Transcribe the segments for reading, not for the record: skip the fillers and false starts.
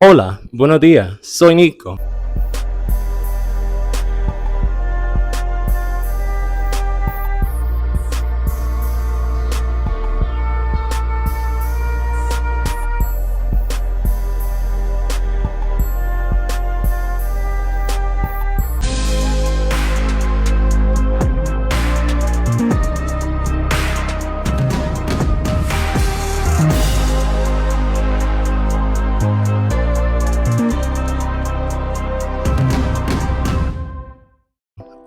Hola, buenos días, soy Nico.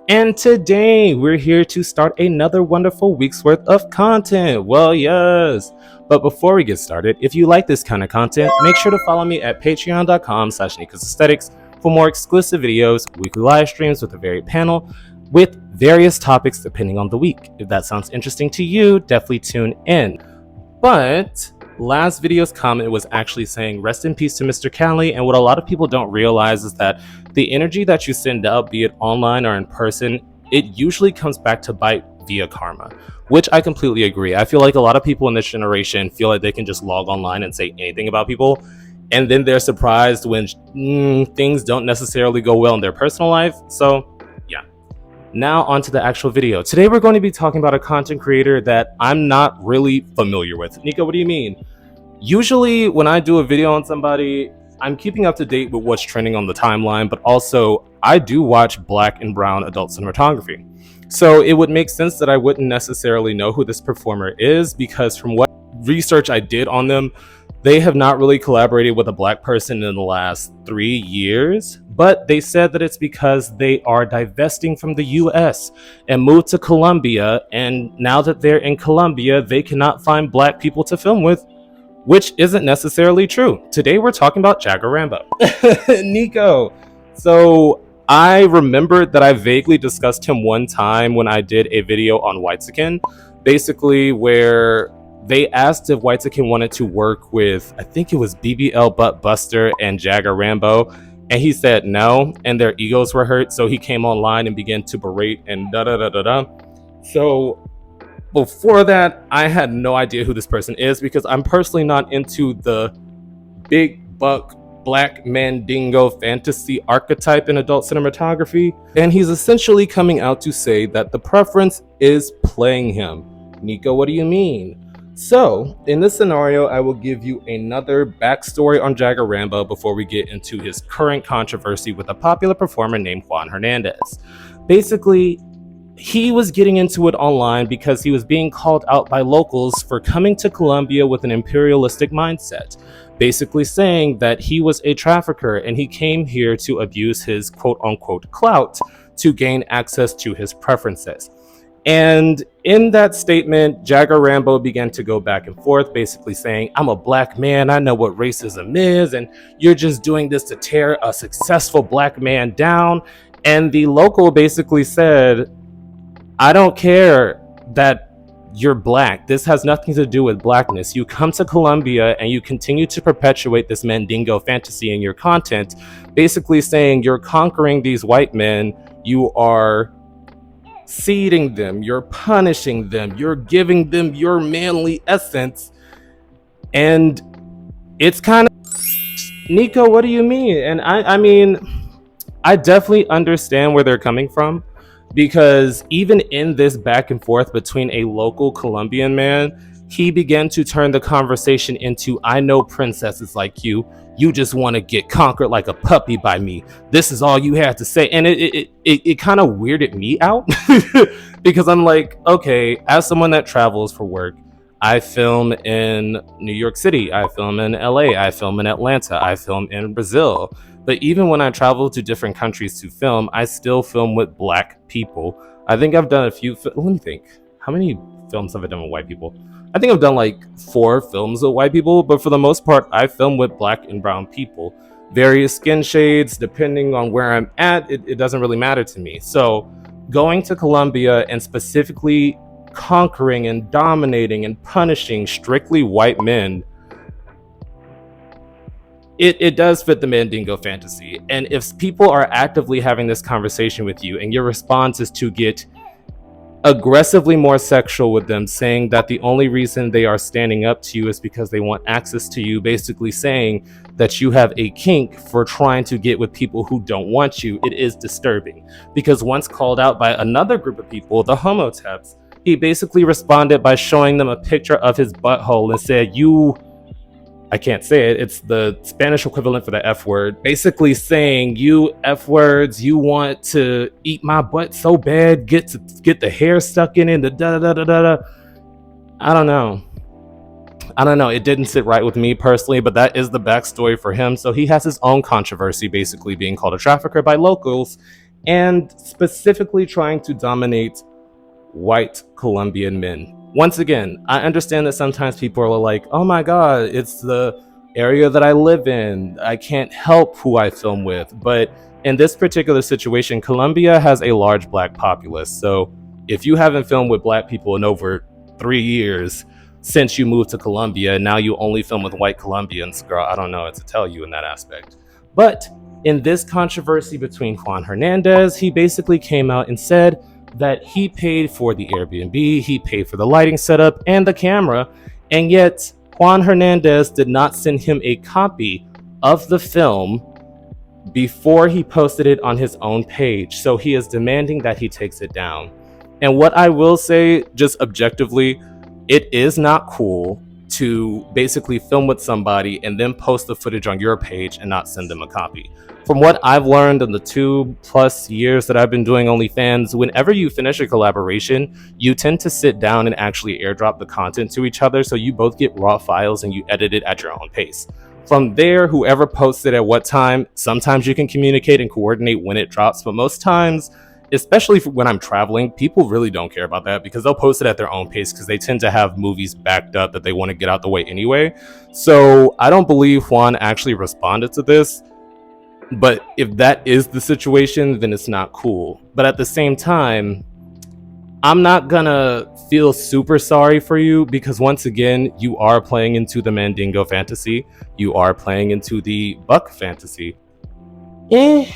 And today we're here to start another wonderful week's worth of content. Well, yes. But before we get started, if you like this kind of content, make sure to follow me at patreon.com/Nicosaesthetics for more exclusive videos, weekly live streams with a varied panel, with various topics depending on the week. If that sounds interesting to you, definitely tune in. But last video's comment was actually saying rest in peace to Mr. Cali, and what a lot of people don't realize is that the energy that you send out, be it online or in person, it usually comes back to bite via karma, which I completely agree. I feel like a lot of people in this generation feel like they can just log online and say anything about people, and then they're surprised when things don't necessarily go well in their personal life. So yeah. Now onto the actual video. Today we're going to be talking about a content creator that I'm not really familiar with. Nico, what do you mean? Usually when I do a video on somebody, I'm keeping up to date with what's trending on the timeline, but also I do watch Black and brown adult cinematography. So it would make sense that I wouldn't necessarily know who this performer is, because from what research I did on them, they have not really collaborated with a Black person in the last 3 years, but they said that it's because they are divesting from the US and moved to Colombia, and now that they're in Colombia, they cannot find Black people to film with, which isn't necessarily true. Today we're talking about Jagger Rambo. Nico. So I remembered that I vaguely discussed him one time when I did a video on Whitezikin, basically where they asked if Whitezikin wanted to work with, I think it was BBL Butt Buster and Jagger Rambo, and he said no, and their egos were hurt, so he came online and began to berate and da-da-da-da-da. So before that, I had no idea who this person is, because I'm personally not into the big buck Black mandingo fantasy archetype in adult cinematography, and he's essentially coming out to say that the preference is playing him. Nico, what do you mean? So in this scenario, I will give you another backstory on Jagger Rambo before we get into his current controversy with a popular performer named Juan Hernandez. Basically, he was getting into it online because he was being called out by locals for coming to Colombia with an imperialistic mindset, basically saying that he was a trafficker and he came here to abuse his quote-unquote clout to gain access to his preferences. And in that statement, Jagger Rambo began to go back and forth, basically saying, I'm a Black man, I know what racism is, and you're just doing this to tear a successful Black man down. And the local basically said, I don't care that you're Black. This has nothing to do with Blackness. You come to Colombia and you continue to perpetuate this mandingo fantasy in your content, basically saying you're conquering these white men, you are seeding them, you're punishing them, you're giving them your manly essence. And it's kind of, Nico, what do you mean? And I mean, I definitely understand where they're coming from, because even in this back and forth between a local Colombian man, he began to turn the conversation into, I know princesses like you just want to get conquered like a puppy by me. This is all you have to say. And it kind of weirded me out because I'm like, okay, as someone that travels for work, I film in New York City, I film in LA, I film in Atlanta, I film in Brazil. But even when I travel to different countries to film, I still film with Black people. I think I've done a few, let me think, how many films have I done with white people? I think I've done like 4 films with white people, but for the most part, I film with Black and brown people. Various skin shades, depending on where I'm at, it doesn't really matter to me. So going to Colombia and specifically conquering and dominating and punishing strictly white men, it does fit the mandingo fantasy. And if people are actively having this conversation with you and your response is to get aggressively more sexual with them, saying that the only reason they are standing up to you is because they want access to you, basically saying that you have a kink for trying to get with people who don't want you. It is disturbing, because once called out by another group of people, the homoteps, he basically responded by showing them a picture of his butthole and said, I can't say it, it's the Spanish equivalent for the F word, basically saying, you F words, you want to eat my butt so bad, get the hair stuck in it, the da da da da da. I don't know. It didn't sit right with me personally, but that is the backstory for him. So he has his own controversy, basically being called a trafficker by locals and specifically trying to dominate white Colombian men. Once again, I understand that sometimes people are like, oh my God, it's the area that I live in. I can't help who I film with. But in this particular situation, Colombia has a large black populace. So if you haven't filmed with black people in over 3 years since you moved to Colombia, now you only film with white Colombians, girl, I don't know what to tell you in that aspect. But in this controversy between Juan Hernandez, he basically came out and said that he paid for the Airbnb, he paid for the lighting setup and the camera, and yet Juan Hernandez did not send him a copy of the film before he posted it on his own page. So he is demanding that he takes it down. And what I will say, just objectively, it is not cool to basically film with somebody and then post the footage on your page and not send them a copy. From what I've learned in the 2+ years that I've been doing OnlyFans, whenever you finish a collaboration, you tend to sit down and actually airdrop the content to each other, so you both get raw files and you edit it at your own pace. From there, whoever posts it at what time, sometimes you can communicate and coordinate when it drops, but most times, especially when I'm traveling, people really don't care about that because they'll post it at their own pace because they tend to have movies backed up that they want to get out the way anyway. So I don't believe Juan actually responded to this. But if that is the situation, then it's not cool. But at the same time, I'm not gonna feel super sorry for you because once again, you are playing into the mandingo fantasy. You are playing into the buck fantasy. I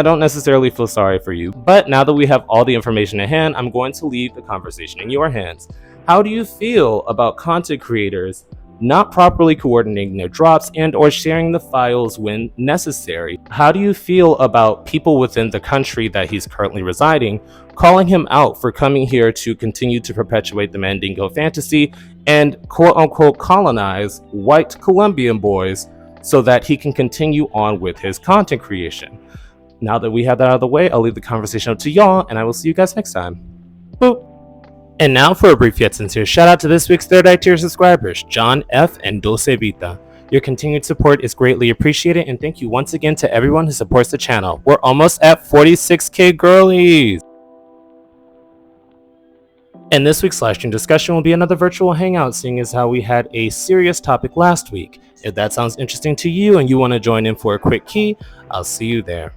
don't necessarily feel sorry for you. But now that we have all the information at hand, I'm going to leave the conversation in your hands. How do you feel about content creators not properly coordinating their drops and or sharing the files when necessary? How do you feel about people within the country that he's currently residing calling him out for coming here to continue to perpetuate the mandingo fantasy and quote-unquote colonize white Colombian boys so that he can continue on with his content creation? Now that we have that out of the way, I'll leave the conversation up to y'all, and I will see you guys next time. Boop. And now for a brief yet sincere shout out to this week's third eye tier subscribers, John F. and Dulce Vita. Your continued support is greatly appreciated, and thank you once again to everyone who supports the channel. We're almost at 46k girlies! And this week's livestream discussion will be another virtual hangout, seeing as how we had a serious topic last week. If that sounds interesting to you and you want to join in for a quick key, I'll see you there.